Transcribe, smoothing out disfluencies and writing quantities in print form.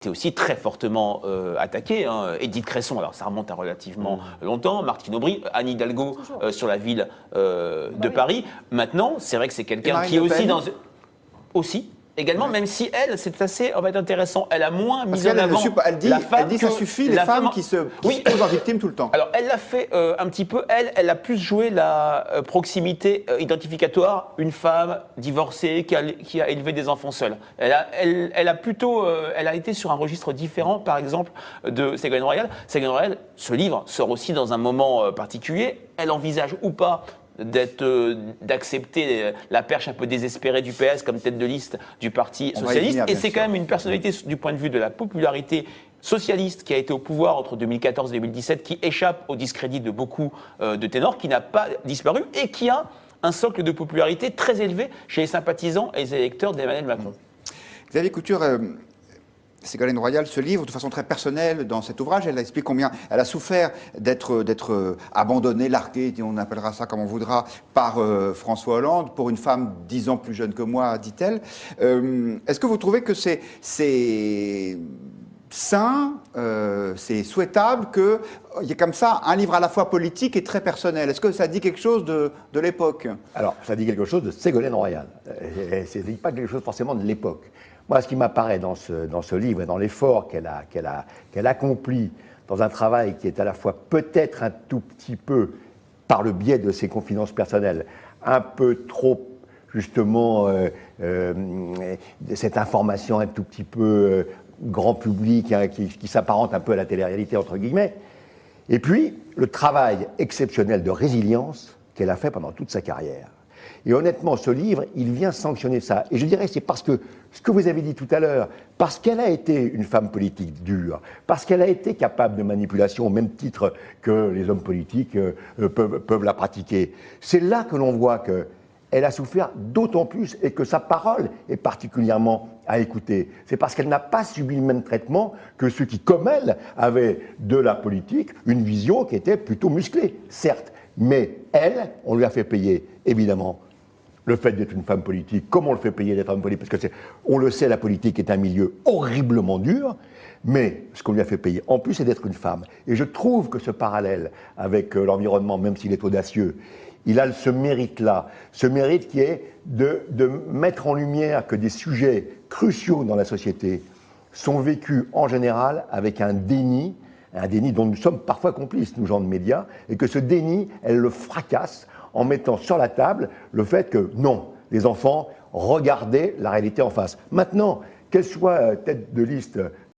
été aussi très fortement attaqué. Hein. Édith Cresson, alors ça remonte à relativement longtemps, Martine Aubry, Anne Hidalgo sur la ville de Paris. Maintenant, c'est vrai que c'est quelqu'un qui est aussi dans... Aussi, également, même si elle, c'est assez va être intéressant, elle a moins mis en avant elle dit ça suffit, les femmes qui se posent en victime tout le temps. Alors, elle l'a fait un petit peu, elle a plus joué la proximité identificatoire, une femme divorcée qui a élevé des enfants seuls. Elle a été sur un registre différent, par exemple, de Ségolène Royal. Ségolène Royal, ce livre sort aussi dans un moment particulier, elle envisage ou pas d'accepter la perche un peu désespérée du PS comme tête de liste du Parti socialiste. Et c'est quand même une personnalité du point de vue de la popularité socialiste qui a été au pouvoir entre 2014 et 2017, qui échappe au discrédit de beaucoup de ténors, qui n'a pas disparu et qui a un socle de popularité très élevé chez les sympathisants et les électeurs d'Emmanuel Macron. Xavier Couture, Ségolène Royal se livre de façon très personnelle dans cet ouvrage. Elle explique combien elle a souffert d'être abandonnée, larguée, on appellera ça comme on voudra, par François Hollande, pour une femme 10 ans plus jeune que moi, dit-elle. Est-ce que vous trouvez que c'est sain, c'est souhaitable qu'il y ait comme ça un livre à la fois politique et très personnel? Est-ce que ça dit quelque chose de l'époque? Alors, ça dit quelque chose de Ségolène Royal. Ça ne dit pas quelque chose forcément de l'époque. Moi, ce qui m'apparaît dans ce livre et dans l'effort qu'elle accomplit dans un travail qui est à la fois peut-être un tout petit peu, par le biais de ses confidences personnelles, un peu trop, justement, cette information un tout petit peu grand public, hein, qui s'apparente un peu à la télé-réalité, entre guillemets. Et puis, le travail exceptionnel de résilience qu'elle a fait pendant toute sa carrière. Et honnêtement, ce livre, il vient sanctionner ça. Et je dirais, c'est parce que, ce que vous avez dit tout à l'heure, parce qu'elle a été une femme politique dure, parce qu'elle a été capable de manipulation au même titre que les hommes politiques peuvent la pratiquer, c'est là que l'on voit qu'elle a souffert d'autant plus et que sa parole est particulièrement à écouter. C'est parce qu'elle n'a pas subi le même traitement que ceux qui, comme elle, avaient de la politique une vision qui était plutôt musclée, certes. Mais elle, on lui a fait payer, évidemment, le fait d'être une femme politique, comme on le fait payer d'être femme politique, parce que on le sait, la politique est un milieu horriblement dur, mais ce qu'on lui a fait payer, en plus, c'est d'être une femme. Et je trouve que ce parallèle avec l'environnement, même s'il est audacieux, il a ce mérite-là, ce mérite qui est de mettre en lumière que des sujets cruciaux dans la société sont vécus en général avec un déni dont nous sommes parfois complices, nous gens de médias, et que ce déni, elle le fracasse en mettant sur la table le fait que non, les enfants, regardez la réalité en face. Maintenant, qu'elle soit tête de liste